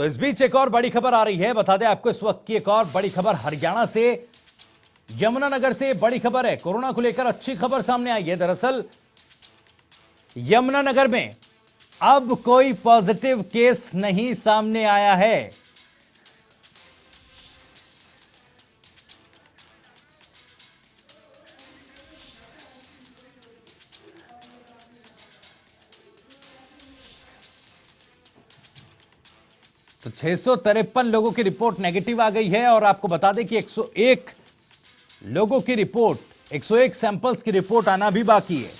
तो इस बीच एक और बड़ी खबर आ रही है। बता दें आपको इस वक्त की एक और बड़ी खबर हरियाणा से, यमुनानगर से बड़ी खबर है। कोरोना को लेकर अच्छी खबर सामने आई है। दरअसल यमुनानगर में अब कोई पॉजिटिव केस नहीं सामने आया है। तो 653 लोगों की रिपोर्ट नेगेटिव आ गई है और आपको बता दें कि 101 लोगों की रिपोर्ट, 101 सैंपल्स की रिपोर्ट आना भी बाकी है।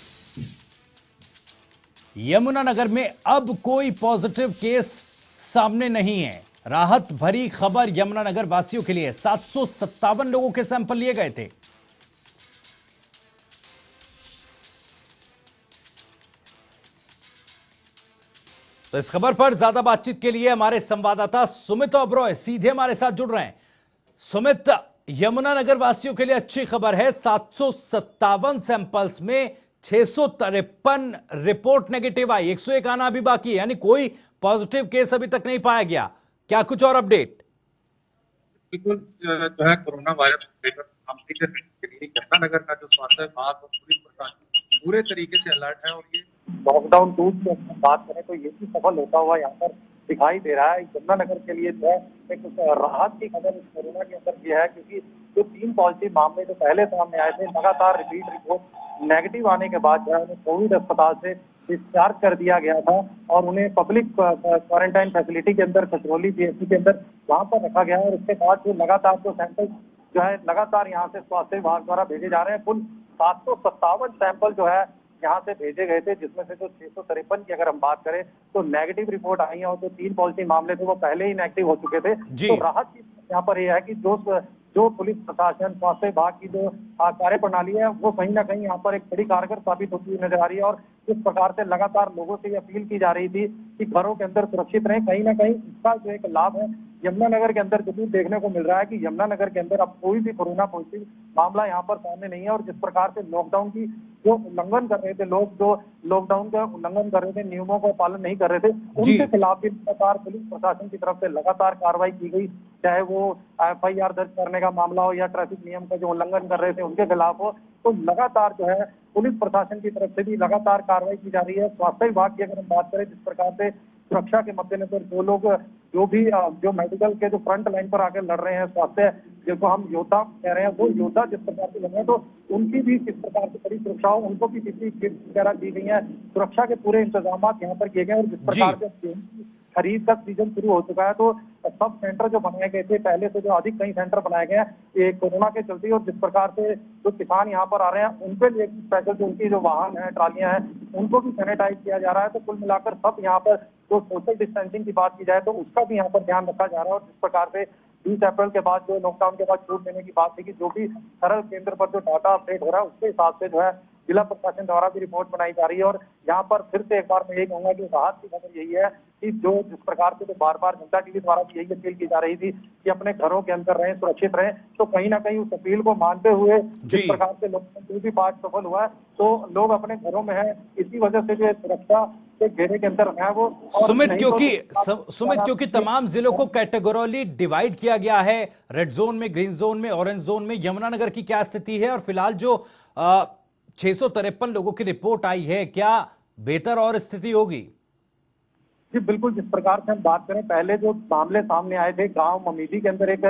यमुनानगर में अब कोई पॉजिटिव केस सामने नहीं है। राहत भरी खबर यमुनानगर वासियों के लिए, 757 लोगों के सैंपल लिए गए थे। तो इस खबर पर ज्यादा बातचीत के लिए हमारे संवाददाता सुमित ओबरॉय सीधे हमारे साथ जुड़ रहे हैं। सुमित, यमुनानगर वासियों के लिए अच्छी खबर है। 757 सैंपल्स में 653 रिपोर्ट नेगेटिव आई, 101 आना अभी बाकी है, यानी कोई पॉजिटिव केस अभी तक नहीं पाया गया। क्या कुछ और अपडेट? बिल्कुल जो है कोरोना वायरस को लेकर मामले के लिए यमुनानगर का जो स्वास्थ्य विभाग और पुलिस प्रशासन पूरे तरीके से अलर्ट है। और ये लॉकडाउन टूल की अगर हम बात करें तो ये भी सफल होता हुआ यहाँ पर दिखाई दे रहा है। यमुनानगर के लिए जो है एक राहत की खबर इस कोरोना के अंदर ये है, क्योंकि जो 3 पॉजिटिव मामले जो पहले सामने आए थे, लगातार रिपीट रिपोर्ट नेगेटिव आने के बाद जो है उन्हें कोविड अस्पताल से डिस्चार्ज कर दिया गया था और उन्हें पब्लिक क्वारंटाइन फैसिलिटी के अंदर, खतरौली पीएचसी के अंदर वहां पर रखा गया है। और उसके बाद जो लगातार जो सैंपल जो है लगातार यहाँ से स्वास्थ्य विभाग द्वारा भेजे जा रहे हैं। कुल 757 सैंपल जो है यहाँ से भेजे गए थे, जिसमें से जो 653 की अगर हम बात करें तो नेगेटिव रिपोर्ट आई है और जो 3 पॉजिटिव मामले थे वो पहले ही नेगेटिव हो चुके थे। तो राहत की यहाँ पर यह है कि जो पुलिस प्रशासन, स्वास्थ्य विभाग की जो कार्य प्रणाली है वो कहीं ना कहीं यहाँ पर एक बड़ी कारगर साबित होती हुई नजर आ रही है। और जिस प्रकार से लगातार लोगों से अपील की जा रही थी कि घरों के अंदर सुरक्षित रहें, कहीं ना कहीं इसका जो एक लाभ है यमुनानगर के अंदर जरूर देखने को मिल रहा है कि यमुनानगर के अंदर अब कोई भी कोरोना पॉजिटिव मामला यहाँ पर सामने नहीं है। और जिस प्रकार से लॉकडाउन की जो उल्लंघन कर रहे थे लोग, जो लॉकडाउन का उल्लंघन कर रहे थे, नियमों का पालन नहीं कर रहे थे, उनके खिलाफ भी लगातार पुलिस प्रशासन की तरफ से लगातार कार्रवाई की गई, चाहे वो एफआईआर दर्ज करने का मामला हो या ट्रैफिक नियम का जो उल्लंघन कर रहे थे उनके खिलाफ हो। तो लगातार जो है पुलिस प्रशासन की तरफ से भी लगातार कार्रवाई की जा रही है। स्वास्थ्य विभाग की अगर हम बात करें, जिस प्रकार से सुरक्षा के मद्देनजर जो लोग जो मेडिकल के जो फ्रंट लाइन पर आकर लड़ रहे हैं, स्वास्थ्य जिनको हम योद्धा कह रहे हैं, वो योद्धा जिस प्रकार से लड़ रहे हैं, तो उनकी भी किस प्रकार से बड़ी सुरक्षा हो, उनको भी किसी किट वगैरह दी गई है। सुरक्षा के पूरे इंतजाम यहाँ पर किए गए। और जिस प्रकार से खरीद का सीजन शुरू हो चुका है, तो सब सेंटर जो बनाए गए थे पहले से जो अधिक कई सेंटर बनाए गए हैं ये कोरोना के चलते। और जिस प्रकार से जो किसान यहाँ पर आ रहे हैं उनके लिए स्पेशल जो उनकी जो वाहन है, ट्रालियां हैं, उनको भी सैनिटाइज किया जा रहा है। तो कुल मिलाकर सब यहाँ पर जो सोशल डिस्टेंसिंग की बात की जाए तो उसका भी यहाँ पर ध्यान रखा जा रहा है। और जिस प्रकार से 20 अप्रैल के बाद जो लॉकडाउन के बाद छूट देने की बात थी कि जो भी सरल केंद्र पर जो डाटा अपडेट हो रहा है उसके हिसाब से जो है जिला प्रशासन द्वारा भी रिपोर्ट बनाई जा रही है। और यहाँ पर फिर से एक बार मैं यही कहूंगा कि राहत की खबर यही है कि जो जिस प्रकार से तो बार बार जनता टीवी द्वारा भी यही अपील की जा रही थी कि अपने घरों के अंदर रहें, सुरक्षित रहें, तो कहीं ना कहीं उस अपील को मानते हुए जिस प्रकार से लॉकडाउन भी पार्ट सफल हुआ है, तो लोग अपने घरों में है, इसी वजह से जो सुरक्षा के घेरे के अंदर है वो। सुमित, क्योंकि तमाम जिलों को कैटेगोरली डिवाइड किया गया है, रेड जोन में, ग्रीन जोन में, ऑरेंज जोन में, यमुनानगर की क्या स्थिति है? और फिलहाल जो 653 लोगों की रिपोर्ट आई है, क्या बेहतर और स्थिति होगी? जी बिल्कुल, जिस प्रकार से हम बात करें, पहले जो मामले सामने आए थे गांव ममीजी के अंदर, एक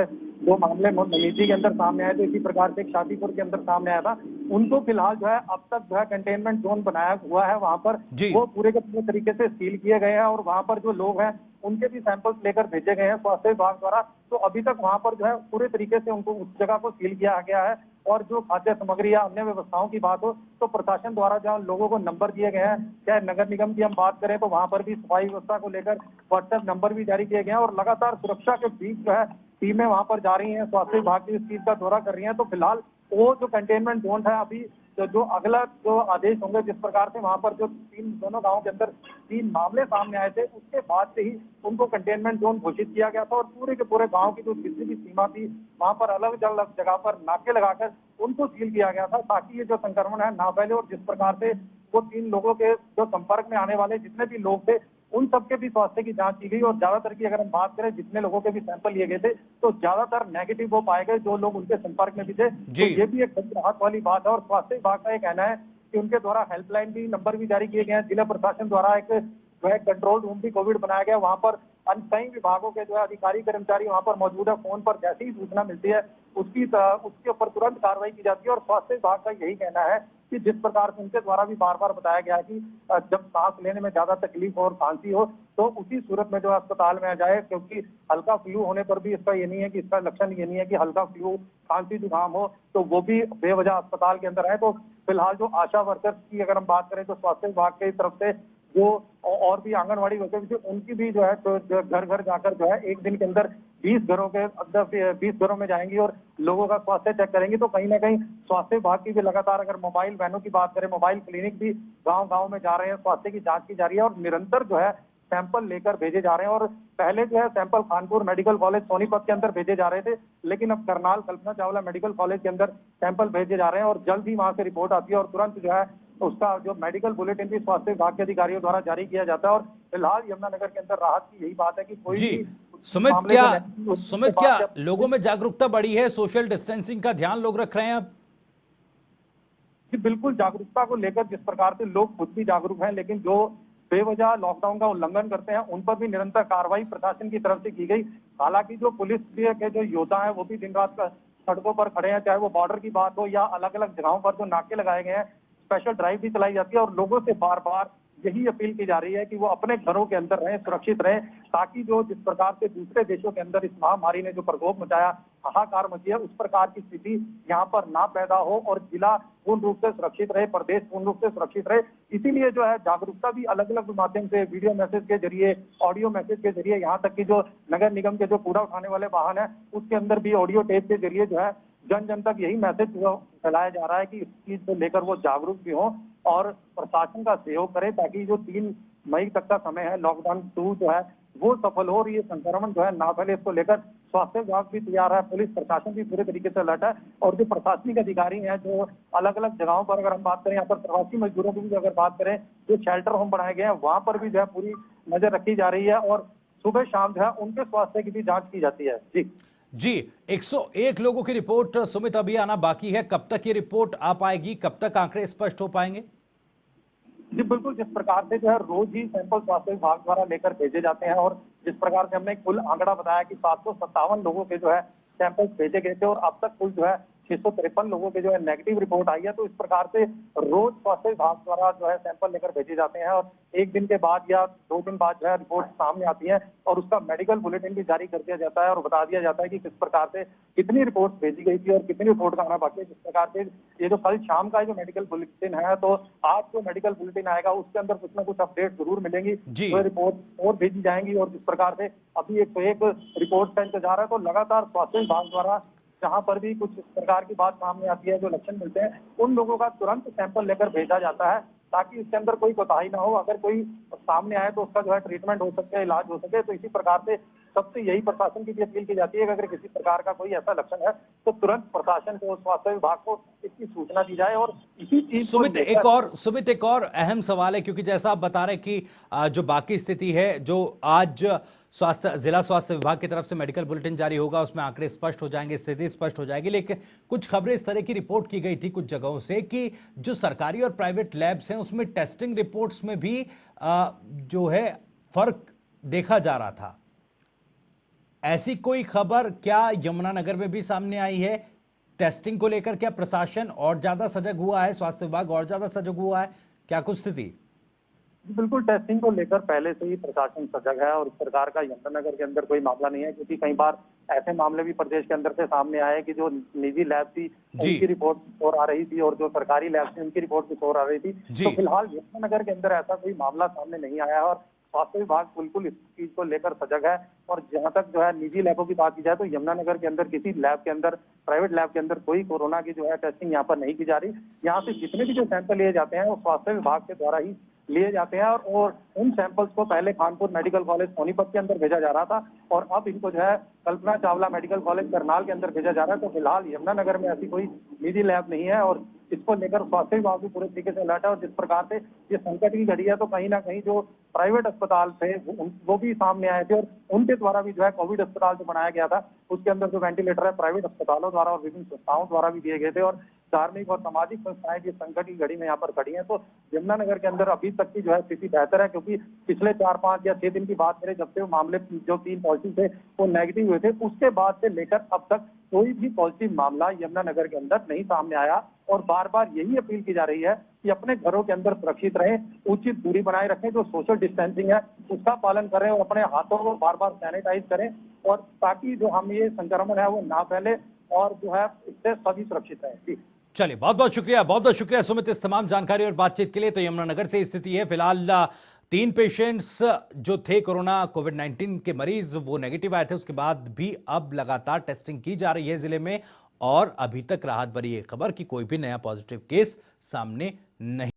2 मामले ममीजी के अंदर सामने आए थे, इसी प्रकार से एक शादीपुर के अंदर सामने आया था। उनको फिलहाल जो है अब तक जो है कंटेनमेंट जोन बनाया हुआ है, वहां पर वो पूरे के पूरे तरीके से सील किए गए हैं। और वहां पर जो लोग हैं उनके भी सैंपल्स लेकर भेजे गए हैं स्वास्थ्य विभाग द्वारा। तो अभी तक वहां पर जो है पूरे तरीके से उनको उस जगह को सील किया गया है। और जो खाद्य सामग्री या अन्य व्यवस्थाओं की बात हो तो प्रशासन द्वारा जहाँ लोगों को नंबर दिए गए हैं, चाहे नगर निगम की हम बात करें तो वहां पर भी सफाई व्यवस्था को लेकर व्हाट्सएप नंबर भी जारी किए गए हैं। और लगातार सुरक्षा के बीच जो है टीमें वहां पर जा रही हैं, स्वास्थ्य विभाग की इस चीज का दौरा कर रही है। तो फिलहाल वो जो कंटेनमेंट जोन है, अभी जो अगला जो आदेश होंगे, जिस प्रकार से वहां पर जो दोनों गांवों के अंदर 3 मामले सामने आए थे, उसके बाद से ही उनको कंटेनमेंट जोन घोषित किया गया था। और पूरे के पूरे गांव की जो जितनी भी सीमा थी वहां पर अलग अलग जगह पर नाके लगाकर उनको सील किया गया था, ताकि ये जो संक्रमण है ना फैले। और जिस प्रकार से वो 3 लोगों के जो संपर्क में आने वाले जितने भी लोग थे उन सबके भी स्वास्थ्य की जांच की गई और ज्यादातर की अगर हम बात करें जितने लोगों के भी सैंपल लिए गए थे तो ज्यादातर नेगेटिव वो पाए गए जो लोग उनके संपर्क में भी थे। तो ये भी एक बड़ी राहत वाली बात है और स्वास्थ्य विभाग का ये कहना है कि उनके द्वारा हेल्पलाइन भी नंबर भी जारी किए गए हैं। जिला प्रशासन द्वारा एक जो है कंट्रोल रूम भी कोविड बनाया गया, वहां पर अन्य कई विभागों के जो है अधिकारी कर्मचारी वहां पर मौजूद है। फोन पर जैसी ही सूचना मिलती है उसके ऊपर तुरंत कार्रवाई की जाती है और स्वास्थ्य विभाग का यही कहना है कि जिस प्रकार से उनके द्वारा भी बार बार बताया गया है कि जब सांस लेने में ज्यादा तकलीफ हो और खांसी हो तो उसी सूरत में जो अस्पताल में आ जाए, क्योंकि हल्का फ्लू होने पर भी इसका ये नहीं है कि इसका लक्षण ये नहीं है कि हल्का फ्लू खांसी जुकाम हो तो वो भी बेवजह अस्पताल के अंदर है। तो फिलहाल जो आशा वर्कर्स की अगर हम बात करें तो स्वास्थ्य विभाग की तरफ से जो और भी आंगनबाड़ी वर्कर्स थे उनकी भी जो है तो घर घर जाकर जो है एक दिन के अंदर 20 घरों के अंदर 20 घरों में जाएंगी और लोगों का स्वास्थ्य चेक करेंगी। तो कहीं ना कहीं स्वास्थ्य विभाग की भी लगातार अगर मोबाइल वैनों की बात करें, मोबाइल क्लिनिक भी गांव गांव में जा रहे हैं, स्वास्थ्य की जांच की जा रही है और निरंतर जो है सैंपल लेकर भेजे जा रहे हैं। और पहले जो है sample Kanpur medical college Sonipat के अंदर भेजे जा रहे थे, लेकिन अब करनाल कल्पना चावला मेडिकल कॉलेज के अंदर सैंपल भेजे जा रहे हैं और जल्द ही वहां से रिपोर्ट आती है और तुरंत जो है उसका जो मेडिकल बुलेटिन भी स्वास्थ्य विभाग के अधिकारियों द्वारा जारी किया जाता है। और फिलहाल यमुनानगर के अंदर राहत की यही बात है कि कोई भी सुमित क्या लोगों में जागरूकता बढ़ी है? सोशल डिस्टेंसिंग का ध्यान लोग रख रहे हैं अब? जी बिल्कुल, जागरूकता को लेकर जिस प्रकार से लोग खुद भी जागरूक हैं, लेकिन जो बेवजह लॉकडाउन का उल्लंघन करते हैं उन पर भी निरंतर कार्रवाई प्रशासन की तरफ से की गई। हालांकि जो पुलिस के जो योद्धा हैं वो भी दिन रात सड़कों पर खड़े हैं, चाहे वो बॉर्डर की बात हो या अलग अलग जगहों पर जो नाके लगाए गए हैं, स्पेशल ड्राइव भी चलाई जाती है और लोगों से बार बार यही अपील की जा रही है कि वो अपने घरों के अंदर रहें, सुरक्षित रहें, ताकि जो जिस प्रकार से दूसरे देशों के अंदर इस महामारी ने जो प्रकोप मचाया, हाहाकार मची है, उस प्रकार की स्थिति यहाँ पर ना पैदा हो और जिला पूर्ण रूप से सुरक्षित रहे, प्रदेश पूर्ण रूप से सुरक्षित रहे। इसीलिए जो है जागरूकता भी अलग अलग माध्यम से, वीडियो मैसेज के जरिए, ऑडियो मैसेज के जरिए, यहाँ तक कि जो नगर निगम के जो कूड़ा उठाने वाले वाहन है उसके अंदर भी ऑडियो टेप के जरिए जो है जन जन तक यही मैसेज फैलाया जा रहा है कि इस चीज को लेकर वो जागरूक भी हो और प्रशासन का सहयोग करे, ताकि जो 3 मई तक का समय है लॉकडाउन 2 जो है वो सफल हो और ये संक्रमण जो है ना फैले। इसको लेकर स्वास्थ्य विभाग भी तैयार है, पुलिस प्रशासन भी पूरे तरीके से अलर्ट है और जो प्रशासनिक अधिकारी हैं जो अलग अलग जगहों पर अगर हम बात करें, यहाँ पर प्रवासी मजदूरों की भी अगर बात करें, जो शेल्टर होम बनाए गए हैं वहां पर भी जो है पूरी नजर रखी जा रही है और सुबह शाम जो है उनके स्वास्थ्य की भी जाँच की जाती है। जी 101 लोगों की रिपोर्ट सुमित अभी आना बाकी है, कब तक ये रिपोर्ट आ पाएगी, कब तक आंकड़े स्पष्ट हो पाएंगे? जी बिल्कुल, जिस प्रकार से जो है रोज ही सैंपल स्वास्थ्य विभाग द्वारा लेकर भेजे जाते हैं और जिस प्रकार से हमने कुल आंकड़ा बताया कि 757 लोगों के जो है सैंपल भेजे गए थे और अब तक कुल जो है 653 लोगों के जो है नेगेटिव रिपोर्ट आई है। तो इस प्रकार से रोज स्वास्थ्य विभाग द्वारा जो है सैंपल लेकर भेजे जाते हैं और एक दिन के बाद या 2 दिन बाद जो है रिपोर्ट सामने आती है और उसका मेडिकल बुलेटिन भी जारी कर दिया जाता है और बता दिया जाता है कि किस प्रकार से कितनी रिपोर्ट भेजी गई थी और कितनी रिपोर्ट का आना बाकी है। जिस प्रकार से ये जो कल शाम का जो मेडिकल बुलेटिन है, तो आज जो मेडिकल बुलेटिन आएगा उसके अंदर कुछ ना कुछ अपडेट जरूर मिलेंगी, जो रिपोर्ट और भेजी जाएंगी और जिस प्रकार से अभी 101 रिपोर्ट का इंतजार है, तो लगातार स्वास्थ्य विभाग द्वारा जहां पर भी कुछ इस प्रकार की बात सामने आती है, जो लक्षण मिलते हैं, उन लोगों का तुरंत सैंपल लेकर भेजा जाता है ताकि इसके अंदर कोई कोताही ना हो। अगर कोई सामने आए तो उसका जो है ट्रीटमेंट हो सके, इलाज हो सके। तो इसी प्रकार से सबसे यही प्रशासन की भी अपील की जाती है कि अगर किसी प्रकार का कोई ऐसा लक्षण है तो तुरंत प्रशासन को, स्वास्थ्य विभाग को इसकी सूचना दी जाए। और इसी चीज सुमित एक और अहम सवाल है, क्योंकि जैसा आप बता रहे कि जो बाकी स्थिति है, जो आज जिला स्वास्थ्य विभाग की तरफ से मेडिकल बुलेटिन जारी होगा उसमें आंकड़े स्पष्ट हो जाएंगे, स्थिति स्पष्ट हो जाएगी, लेकिन कुछ खबरें इस तरह की रिपोर्ट की गई थी कुछ जगहों से कि जो सरकारी और प्राइवेट लैब्स हैं उसमें टेस्टिंग रिपोर्ट्स में भी जो है फर्क देखा जा रहा था। ऐसी कोई खबर क्या यमुनानगर में भी सामने आई है? टेस्टिंग को लेकर क्या प्रशासन और ज्यादा सजग हुआ है, स्वास्थ्य विभाग और ज्यादा सजग हुआ है, क्या कुछ स्थिति? बिल्कुल, टेस्टिंग को लेकर पहले से ही प्रशासन सजग है और इस प्रकार का यमुनानगर के अंदर कोई मामला नहीं है, क्योंकि कई बार ऐसे मामले भी प्रदेश के अंदर से सामने आए कि जो निजी लैब थी उनकी रिपोर्ट कुछ और आ रही थी और जो सरकारी लैब थी उनकी रिपोर्ट कुछ और आ रही थी। तो फिलहाल यमुनानगर के अंदर ऐसा कोई मामला सामने नहीं आया है और स्वास्थ्य विभाग बिल्कुल इस चीज को लेकर सजग है। और जहां तक जो है निजी लैबों की बात की जाए तो यमुनानगर के अंदर किसी लैब के अंदर, प्राइवेट लैब के अंदर कोई कोरोना की जो है टेस्टिंग यहाँ पर नहीं की जा रही। यहाँ से जितने भी जो सैंपल लिए जाते हैं वो स्वास्थ्य विभाग के द्वारा ही लिए जाते हैं और उन सैंपल्स को पहले कानपुर मेडिकल कॉलेज सोनीपत के अंदर भेजा जा रहा था और अब इनको जो है कल्पना चावला मेडिकल कॉलेज करनाल के अंदर भेजा जा रहा है। तो फिलहाल यमुनानगर में ऐसी कोई निजी लैब नहीं है और इसको लेकर स्वास्थ्य विभाग भी पूरे तरीके से अलर्ट है। और जिस प्रकार से ये संकट की घड़ी है तो कहीं ना कहीं जो प्राइवेट अस्पताल थे वो भी सामने आए थे और उनके द्वारा भी जो है कोविड अस्पताल जो बनाया गया था उसके अंदर जो वेंटिलेटर है प्राइवेट अस्पतालों द्वारा और विभिन्न संस्थाओं द्वारा भी दिए गए थे। और धार्मिक और सामाजिक संस्थाएं भी संकट की घड़ी में यहाँ पर खड़ी हैं। तो यमुनानगर के अंदर अभी तक की जो है स्थिति बेहतर है, क्योंकि पिछले 4, 5 या 6 दिन की बात करें जब से वो मामले जो 3 पॉजिटिव थे वो नेगेटिव हुए थे, उसके बाद से लेकर अब तक कोई भी पॉजिटिव मामला यमुनानगर के अंदर नहीं सामने आया। और बार बार यही अपील की जा रही है कि अपने घरों के अंदर सुरक्षित रहें, उचित दूरी बनाए रखें, जो सोशल डिस्टेंसिंग है उसका पालन करें और अपने हाथों को बार बार सैनिटाइज करें, और ताकि जो हम ये संक्रमण है वो ना फैले और जो है इससे सभी सुरक्षित रहें। जी चलिए, बहुत बहुत शुक्रिया सुमित इस तमाम जानकारी और बातचीत के लिए। तो यमुनानगर से स्थिति है फिलहाल 3 पेशेंट्स जो थे कोरोना कोविड-19 के मरीज वो नेगेटिव आए थे, उसके बाद भी अब लगातार टेस्टिंग की जा रही है जिले में और अभी तक राहत भरी ये खबर कि कोई भी नया पॉजिटिव केस सामने नहीं